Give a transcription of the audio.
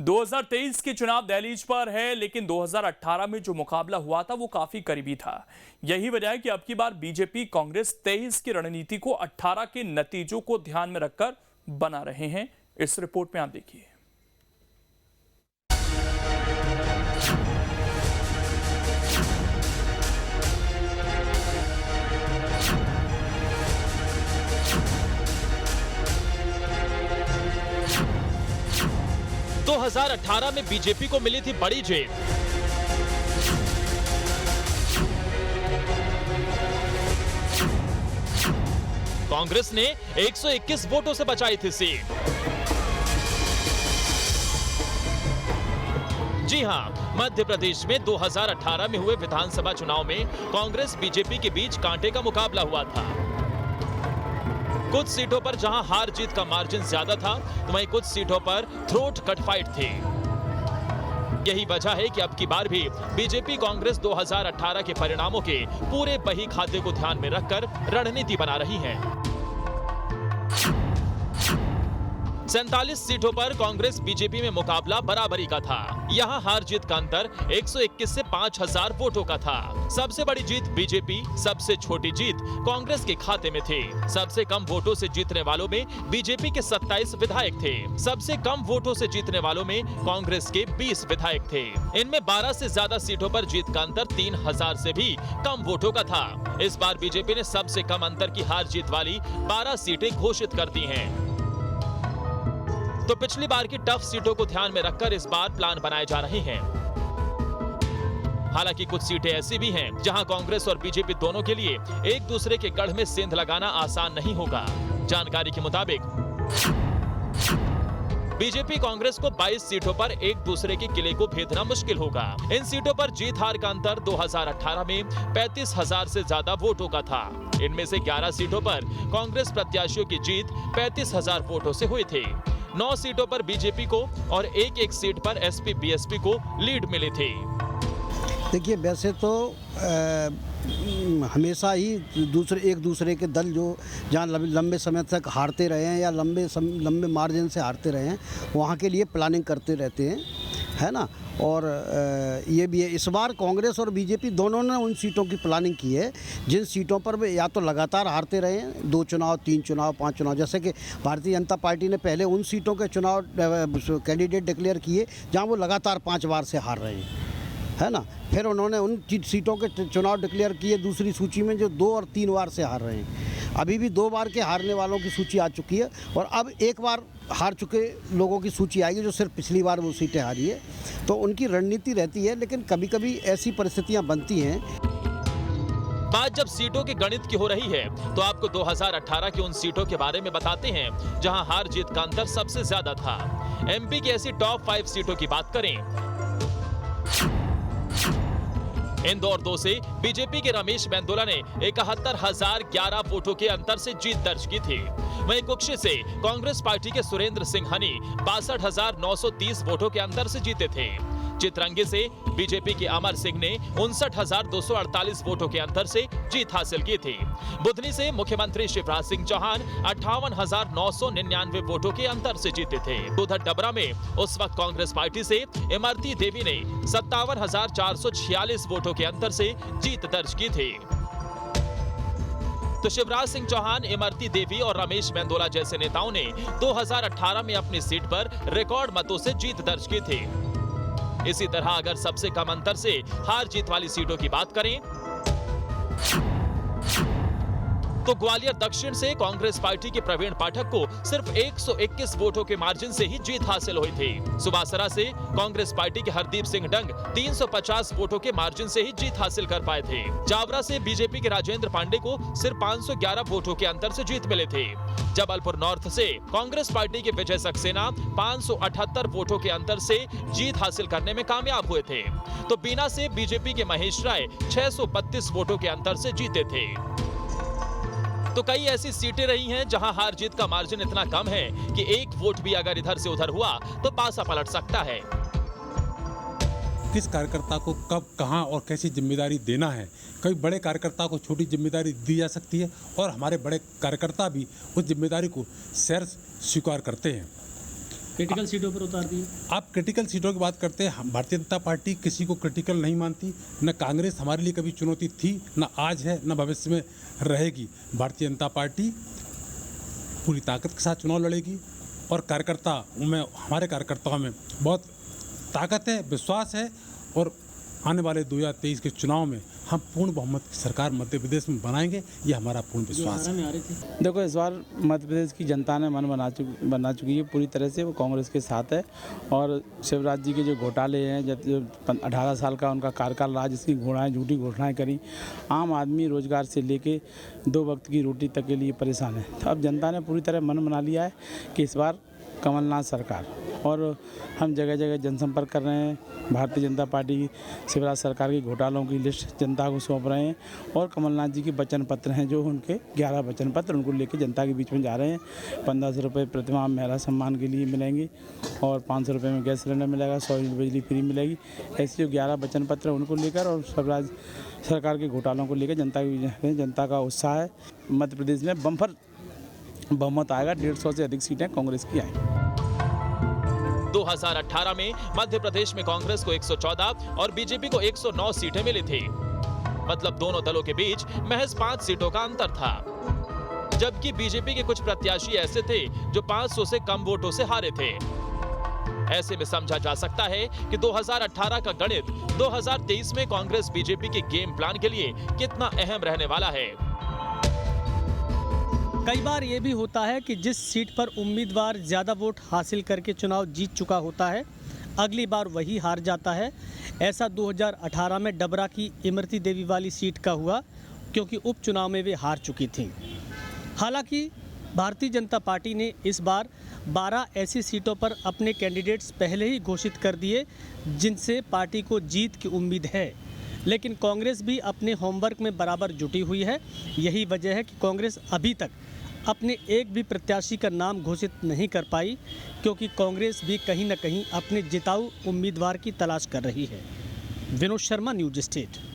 2023 के चुनाव दहलीज पर है, लेकिन 2018 में जो मुकाबला हुआ था वो काफी करीबी था। यही वजह है कि अब की बार बीजेपी कांग्रेस 23 की रणनीति को 18 के नतीजों को ध्यान में रखकर बना रहे हैं। इस रिपोर्ट में आप देखिए। तो 2018 में बीजेपी को मिली थी बड़ी जीत। कांग्रेस ने 121 वोटों से बचाई थी सीट। जी हां, मध्य प्रदेश में 2018 में हुए विधानसभा चुनाव में कांग्रेस बीजेपी के बीच कांटे का मुकाबला हुआ था। कुछ सीटों पर जहां हार जीत का मार्जिन ज्यादा था, तो वहीं कुछ सीटों पर थ्रोट कट फाइट थी। यही वजह है कि अब की बार भी बीजेपी कांग्रेस 2018 के परिणामों के पूरे बही खाते को ध्यान में रखकर रणनीति बना रही है। 47 सीटों पर कांग्रेस बीजेपी में मुकाबला बराबरी का था। यहां हार जीत का अंतर 121 से 5000 वोटों का था। सबसे बड़ी जीत बीजेपी, सबसे छोटी जीत कांग्रेस के खाते में थी। सबसे कम वोटों से जीतने वालों में बीजेपी के 27 विधायक थे। सबसे कम वोटों से जीतने वालों में कांग्रेस के 20 विधायक थे। इनमें 12 से ज्यादा सीटों पर जीत का अंतर 3000 से भी कम वोटों का था। इस बार बीजेपी ने सबसे कम अंतर की हार जीत वाली 12 सीटें घोषित कर दी हैं। तो पिछली बार की टफ सीटों को ध्यान में रखकर इस बार प्लान बनाए जा रहे हैं। हालांकि कुछ सीटें ऐसी भी हैं जहां कांग्रेस और बीजेपी दोनों के लिए एक दूसरे के गढ़ में सेंध लगाना आसान नहीं होगा। जानकारी के मुताबिक बीजेपी कांग्रेस को 22 सीटों पर एक दूसरे के किले को भेदना मुश्किल होगा। इन सीटों पर जीत हार का अंतर 2018 में 35,000 से ज्यादा वोटों का था। इनमें से 11 सीटों पर कांग्रेस प्रत्याशियों की जीत 35,000 वोटों से हुई थी। 9 सीटों पर बीजेपी को और एक सीट पर एसपी बीएसपी को लीड मिली थी। देखिए, वैसे तो हमेशा ही एक दूसरे के दल जो जहाँ लंबे समय तक हारते रहे हैं या लंबे मार्जिन से हारते रहे हैं, वहाँ के लिए प्लानिंग करते रहते हैं, है ना। और ये भी है, इस बार कांग्रेस और बीजेपी दोनों ने उन सीटों की प्लानिंग की है जिन सीटों पर वे या तो लगातार हारते रहे हैं, 2 चुनाव, 3 चुनाव, 5 चुनाव। जैसे कि भारतीय जनता पार्टी ने पहले उन सीटों के चुनाव कैंडिडेट डिक्लेयर किए जहां वो लगातार 5 बार से हार रहे हैं, है ना। फिर उन्होंने उन सीटों के चुनाव डिक्लेयर किए दूसरी सूची में जो 2 और 3 बार से हार रहे हैं। अभी भी 2 बार के हारने वालों की सूची आ चुकी है और अब 1 बार हार चुके लोगों की सूची आएगी जो सिर्फ पिछली बार वो सीटें हारी है। तो उनकी रणनीति रहती है, लेकिन कभी कभी ऐसी परिस्थितियां बनती हैं। बात जब सीटों के गणित की हो रही है, तो आपको 2018 की उन सीटों के बारे में बताते हैं जहां हार जीत का अंतर सबसे ज्यादा था। एमपी की ऐसी टॉप 5 सीटों की बात करें, इंदौर 2 से बीजेपी के रमेश मेंदोला ने 71,011 वोटों के अंतर से जीत दर्ज की थी। वहीं कुक्षी से कांग्रेस पार्टी के सुरेंद्र सिंह हनी 62,930 वोटों के अंतर से जीते थे। चित्रंगी से बीजेपी के अमर सिंह ने 59,248 वोटों के अंतर से जीत हासिल की थी। बुधनी से मुख्यमंत्री शिवराज सिंह चौहान 58,999 वोटों के अंतर से जीते थे। उधर डबरा में उस वक्त कांग्रेस पार्टी से इमरती देवी ने 57,446 वोटों के अंतर से जीत दर्ज की थी। तो शिवराज सिंह चौहान, इमरती देवी और रमेश मेंदोला जैसे नेताओं ने 2018 में अपनी सीट पर रिकॉर्ड मतों से जीत दर्ज की थी। इसी तरह अगर सबसे कम अंतर से हार जीत वाली सीटों की बात करें, तो ग्वालियर दक्षिण से कांग्रेस पार्टी के प्रवीण पाठक को सिर्फ 121 वोटों के मार्जिन से ही जीत हासिल हुई थी। सुबासरा से कांग्रेस पार्टी के हरदीप सिंह डंग 350 वोटों के मार्जिन से ही जीत हासिल कर पाए थे। जावरा से बीजेपी के राजेंद्र पांडे को सिर्फ 511 वोटों के अंतर से जीत मिले थे। जबलपुर नॉर्थ से कांग्रेस पार्टी के विजय सक्सेना 578 वोटों के अंतर से जीत हासिल करने में कामयाब हुए थे। तो बीना से बीजेपी के महेश राय 632 वोटों के अंतर से जीते थे। तो कई ऐसी सीटें रही हैं जहां हार जीत का मार्जिन इतना कम है कि एक वोट भी अगर इधर से उधर हुआ तो पासा पलट सकता है। किस कार्यकर्ता को कब, कहां और कैसी जिम्मेदारी देना है, कई बड़े कार्यकर्ता को छोटी जिम्मेदारी दी जा सकती है और हमारे बड़े कार्यकर्ता भी उस जिम्मेदारी को स्वीकार करते हैं। क्रिटिकल सीटों पर उतार दिए। आप क्रिटिकल सीटों की बात करते हैं, भारतीय जनता पार्टी किसी को क्रिटिकल नहीं मानती। न कांग्रेस हमारे लिए कभी चुनौती थी, न आज है, न भविष्य में रहेगी। भारतीय जनता पार्टी पूरी ताकत के साथ चुनाव लड़ेगी और हमारे कार्यकर्ताओं में बहुत ताकत है, विश्वास है और आने वाले 2023 के चुनाव में हम पूर्ण बहुमत की सरकार मध्य प्रदेश में बनाएंगे, ये हमारा पूर्ण विश्वास है। देखो, इस बार मध्य प्रदेश की जनता ने मन बना चुकी है पूरी तरह से, वो कांग्रेस के साथ है। और शिवराज जी के जो घोटाले हैं, जो 18 साल का उनका कार्यकाल रहा, जिसकी झूठी घोषणाएं करी, आम आदमी रोजगार से लेके 2 वक्त की रोटी तक के लिए परेशान है। तो अब जनता ने पूरी तरह मन बना लिया है कि इस बार कमलनाथ सरकार, और हम जगह जगह जनसंपर्क कर रहे हैं। भारतीय जनता पार्टी की शिवराज सरकार के घोटालों की लिस्ट जनता को सौंप रहे हैं और कमलनाथ जी के वचन पत्र हैं, जो उनके 11 वचन पत्र, उनको लेकर जनता के बीच में जा रहे हैं। 1500 रुपये प्रतिमाह महिला सम्मान के लिए मिलेंगे और 500 रुपये में गैस सिलेंडर मिलेगा, 100 यूनिट बिजली फ्री मिलेगी। ऐसे जो 11 वचन पत्र हैं उनको लेकर और शिवराज सरकार के घोटालों को लेकर जनता का उत्साह है। मध्य प्रदेश में बम्पर बहुमत आएगा, 150 से अधिक सीटें कांग्रेस की आएंगी। 2018 में मध्य प्रदेश में कांग्रेस को 114 और बीजेपी को 109 सीटें मिली थी। मतलब दोनों दलों के बीच महज 5 सीटों का अंतर था। जबकि बीजेपी के कुछ प्रत्याशी ऐसे थे जो 500 से कम वोटों से हारे थे। ऐसे में समझा जा सकता है कि 2018 का गणित 2023 में कांग्रेस बीजेपी के गेम प्लान के लिए कितना अहम रहने वाला है। कई बार ये भी होता है कि जिस सीट पर उम्मीदवार ज़्यादा वोट हासिल करके चुनाव जीत चुका होता है, अगली बार वही हार जाता है। ऐसा 2018 में डबरा की इमरती देवी वाली सीट का हुआ, क्योंकि उपचुनाव में वे हार चुकी थीं। हालांकि भारतीय जनता पार्टी ने इस बार 12 ऐसी सीटों पर अपने कैंडिडेट्स पहले ही घोषित कर दिए, जिनसे पार्टी को जीत की उम्मीद है। लेकिन कांग्रेस भी अपने होमवर्क में बराबर जुटी हुई है। यही वजह है कि कांग्रेस अभी तक अपने एक भी प्रत्याशी का नाम घोषित नहीं कर पाई, क्योंकि कांग्रेस भी कहीं न कहीं अपने जिताऊ उम्मीदवार की तलाश कर रही है। Vinod Sharma, news state.